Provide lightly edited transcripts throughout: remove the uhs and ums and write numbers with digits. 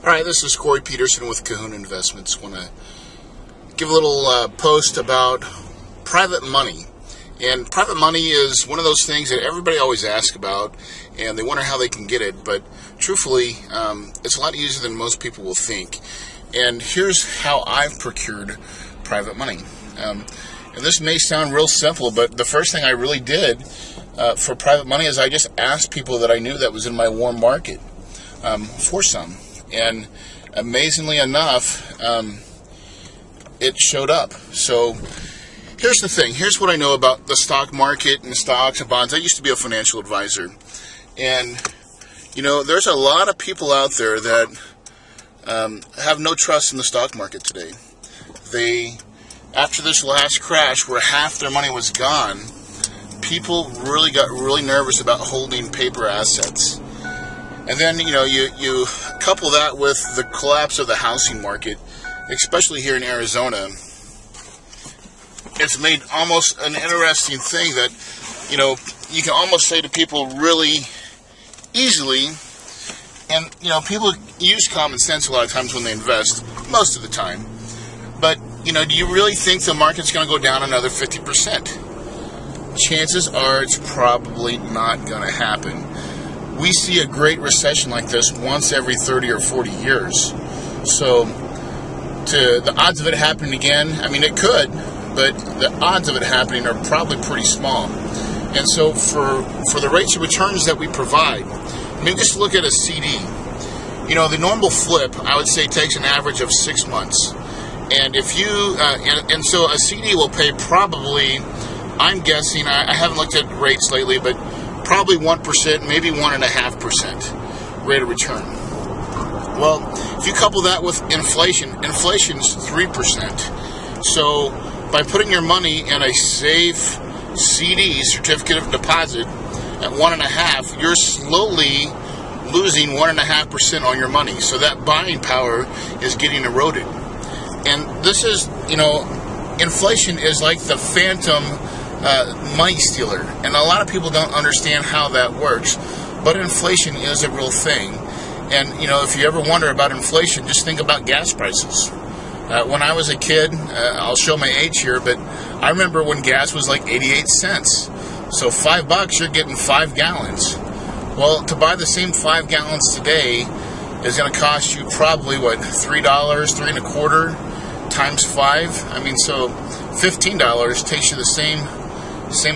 All right, this is Corey Peterson with Kahuna Investments. Want to give a little post about private money. And private money is one of those things that everybody always asks about, and they wonder how they can get it. But truthfully, it's a lot easier than most people will think. And here's how I've procured private money. And this may sound real simple, but the first thing I really did for private money is I just asked people that I knew that was in my warm market for some. And amazingly enough, it showed up. So here's the thing. Here's what I know about the stock market and stocks and bonds. I used to be a financial advisor. And, you know, there's a lot of people out there that have no trust in the stock market today. After this last crash where half their money was gone, people really got really nervous about holding paper assets. And then, you know, you couple that with the collapse of the housing market, especially here in Arizona. It's made almost an interesting thing that, you know, you can almost say to people really easily, and, you know, people use common sense a lot of times when they invest, most of the time. But, you know, do you really think the market's going to go down another 50%? Chances are it's probably not going to happen. We see a great recession like this once every 30 or 40 years. So, to the odds of it happening again, I mean, it could, but the odds of it happening are probably pretty small. And so, for the rates of returns that we provide, I mean, just look at a CD. You know, the normal flip, I would say, takes an average of 6 months. And if you, and so a CD will pay probably, I'm guessing, I haven't looked at rates lately, but probably 1%, maybe 1.5% rate of return. Well, if you couple that with inflation, inflation's 3%. So by putting your money in a safe CD, certificate of deposit, at 1.5%, you're slowly losing 1.5% on your money. So that buying power is getting eroded. And this is, you know, inflation is like the phantom money stealer, and a lot of people don't understand how that works, but inflation is a real thing. And, you know, if you ever wonder about inflation, just think about gas prices. When I was a kid, I'll show my age here, but I remember when gas was like 88 cents. So $5, you're getting 5 gallons. Well, to buy the same 5 gallons today is going to cost you probably, what, $3, $3.25 times 5? I mean, so $15 takes you the same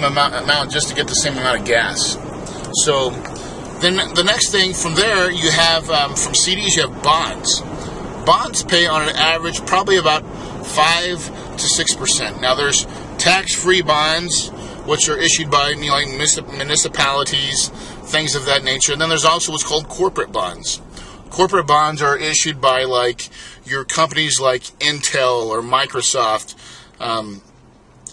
amount just to get the same amount of gas. So then the next thing from there, you have from CDs, you have bonds. Bonds pay on an average probably about 5 to 6%. Now there's tax-free bonds, which are issued by, you know, like municipalities, things of that nature. And then there's also what's called corporate bonds. Corporate bonds are issued by, like, your companies like Intel or Microsoft.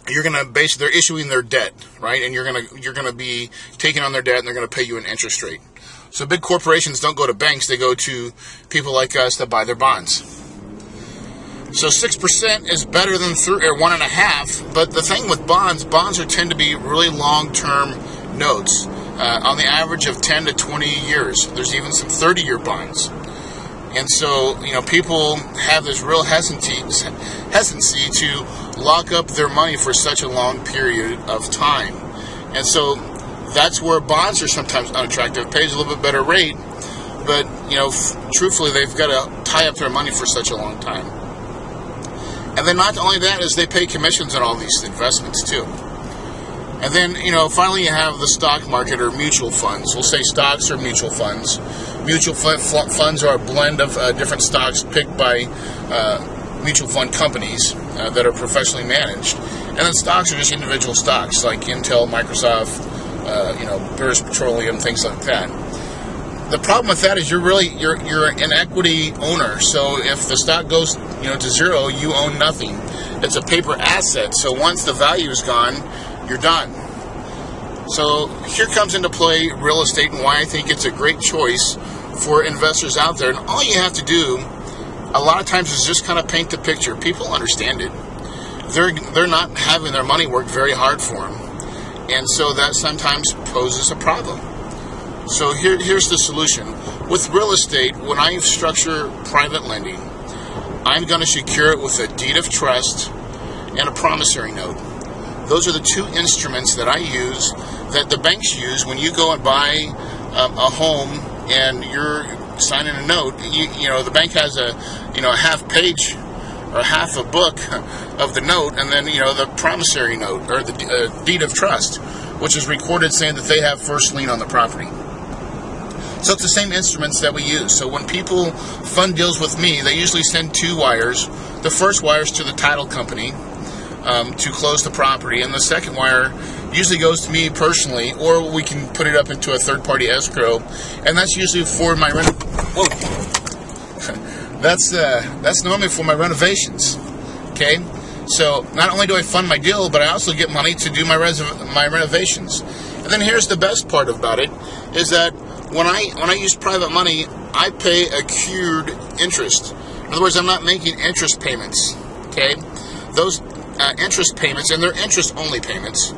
You're going to they're issuing their debt, right? And you're going to be taking on their debt, and they're going to pay you an interest rate. So big corporations don't go to banks; they go to people like us that buy their bonds. So 6% is better than 1.5%. But the thing with bonds tend to be really long-term notes, on the average of 10 to 20 years. There's even some 30-year bonds. And so, you know, people have this real hesitancy to lock up their money for such a long period of time. And so that's where bonds are sometimes unattractive. It pays a little bit better rate, but, you know, truthfully, they've got to tie up their money for such a long time. And then not only that, is they pay commissions on all these investments too. And then, you know, finally you have the stock market or mutual funds. We'll say stocks or mutual funds. Mutual funds are a blend of different stocks picked by mutual fund companies that are professionally managed. And then stocks are just individual stocks like Intel, Microsoft, you know, British Petroleum, things like that. The problem with that is you're an equity owner. So if the stock goes, you know, to zero, you own nothing. It's a paper asset. So once the value is gone, you're done. So here comes into play real estate and why I think it's a great choice for investors out there. And all you have to do a lot of times is just kind of paint the picture. People understand it. They're not having their money work very hard for them. And so that sometimes poses a problem. So here's the solution. with real estate, when I structure private lending, I'm going to secure it with a deed of trust and a promissory note. Those are the two instruments that I use, that the banks use when you go and buy a home and you're signing a note. You know, the bank has a half page or half a book of the note, and then the promissory note or the deed of trust, which is recorded saying that they have first lien on the property. So it's the same instruments that we use. So when people fund deals with me, they usually send two wires. The first wire is to the title company to close the property, and the second wire usually goes to me personally, or we can put it up into a third-party escrow, and that's usually for my that's normally for my renovations. Okay, so not only do I fund my deal, but I also get money to do my renovations. And then here's the best part about it, is that when I use private money, I pay accrued interest. In other words, I'm not making interest payments. Okay, those interest payments, and they're interest-only payments,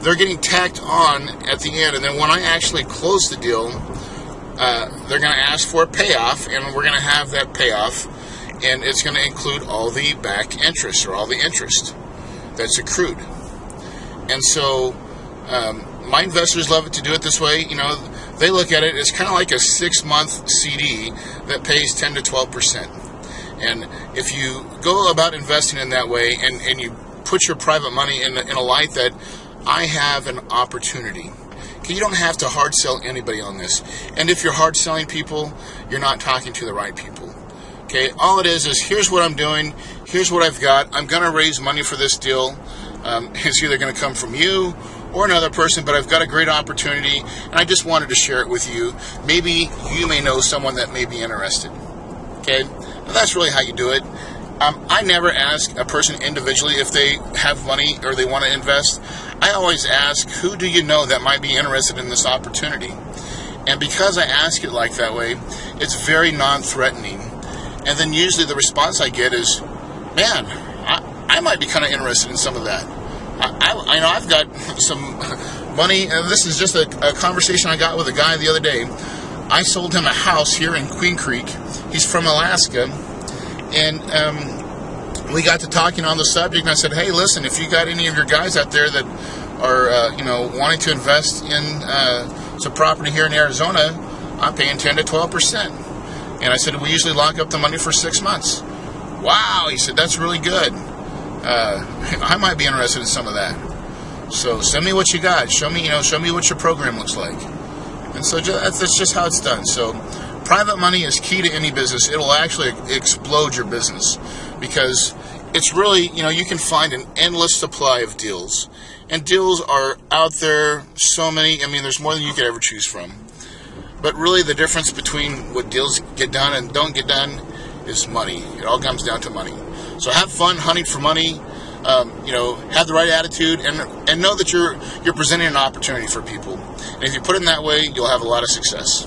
they're getting tacked on at the end, and then when I actually close the deal, they're going to ask for a payoff, and we're going to have that payoff, and it's going to include all the back interest, or all the interest that's accrued. And so my investors love it to do it this way. They look at it as kind of like a 6-month CD that pays 10 to 12%. And if you go about investing in that way, and you put your private money in a light that I have an opportunity. You don't have to hard sell anybody on this. And if you're hard selling people, you're not talking to the right people. Okay, all it is here's what I'm doing, here's what I've got. I'm going to raise money for this deal. It's either going to come from you or another person, but I've got a great opportunity, and I just wanted to share it with you. Maybe you may know someone that may be interested. Okay, well, that's really how you do it. I never ask a person individually if they have money or they want to invest. I always ask, who do you know that might be interested in this opportunity? And because I ask it like that way, it's very non-threatening. And then usually the response I get is, man, I might be kind of interested in some of that. I know I've got some money, and this is just a conversation I got with a guy the other day. I sold him a house here in Queen Creek. He's from Alaska. And we got to talking on the subject, and I said, hey, listen, if you got any of your guys out there that are, wanting to invest in some property here in Arizona, I'm paying 10 to 12%. And I said, we usually lock up the money for 6 months. Wow, he said, that's really good. I might be interested in some of that. So send me what you got. Show me what your program looks like. And so that's just how it's done. So private money is key to any business. It'll actually explode your business, because it's really, you can find an endless supply of deals. And deals are out there, so many. I mean, there's more than you could ever choose from. But really the difference between what deals get done and don't get done is money. It all comes down to money. So have fun hunting for money. Have the right attitude, and know that you're presenting an opportunity for people. And if you put it in that way, you'll have a lot of success.